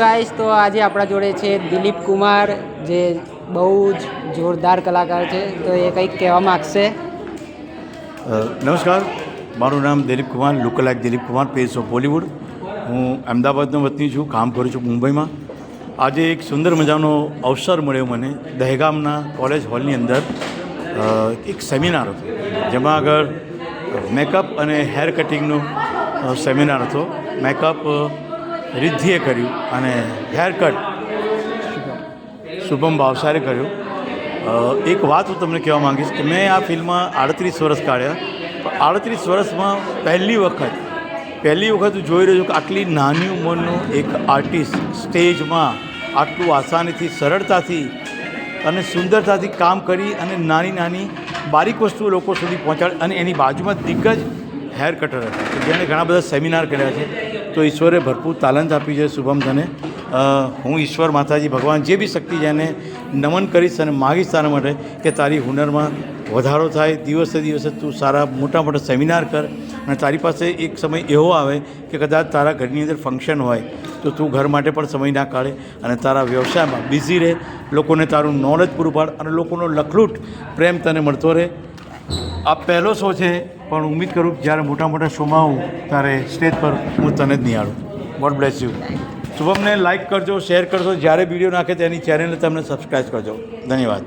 Guys, તો આજે આપણા જોડે છે દિલીપ કુમાર, જે બહુ જ જોરદાર કલાકાર છે. તો એ કંઈક કહેવા માગશે. નમસ્કાર, મારું નામ દિલીપ કુમાર, લુકલાઇક દિલીપ કુમાર, પેસ ઓફ બોલિવૂડ. હું અમદાવાદનો વતની છું, કામ કરું છું મુંબઈમાં. આજે એક સુંદર મજાનો અવસર મળ્યો મને. દહેગામના કોલેજ હોલની અંદર એક સેમિનાર હતો, જેમાં આગળ મેકઅપ અને હેર કટિંગનો સેમિનાર હતો. મેકઅપ રિદ્ધિએ કર્યું અને હેર કટ શુભમ ભાવસારે કર્યું. એક વાત હું તમને કહેવા માગીશ કે મેં આ ફિલ્મમાં 38 વર્ષ કાઢ્યા, પણ 38 વર્ષમાં પહેલી વખત હું જોઈ રહ્યો છું કે આટલી નાની ઉંમરનો એક આર્ટિસ્ટ સ્ટેજમાં આટલું આસાનીથી, સરળતાથી અને સુંદરતાથી કામ કરી અને નાની નાની બારીક વસ્તુઓ લોકો સુધી પહોંચાડે. અને એની બાજુમાં દિગ્ગજ હેર કટર હતા, જેણે ઘણા બધા સેમિનાર કર્યા છે. તો ઈશ્વરે ભરપૂર તાલંત આપી છે શુભમ તને. હું ઈશ્વર, માતાજી, ભગવાન જે બી શક્તિ છે એને નમન કરીશ અને માગીશ તારા માટે કે તારી હુનરમાં વધારો થાય. દિવસે દિવસે તું સારા મોટા મોટા સેમિનાર કર અને તારી પાસે એક સમય એવો આવે કે કદાચ તારા ઘરની અંદર ફંક્શન હોય તો તું ઘર માટે પણ સમય ના કાઢે અને તારા વ્યવસાયમાં બિઝી રહે, લોકોને તારું નોલેજ પૂરું પાડ અને લોકોનો લખલૂટ પ્રેમ તને મળતો રહે. આ પહેલો શો છે, પણ ઉમ્મીદ કરું કે જ્યારે મોટા મોટા શોમાં હું ત્યારે સ્ટેજ પર હું તને જ નિહાળું. God bless you. શુભમને લાઇક કરજો, શેર કરજો, જ્યારે વિડીયો નાખે તેની ચેનલને તમને સબસ્ક્રાઈબ કરજો. ધન્યવાદ.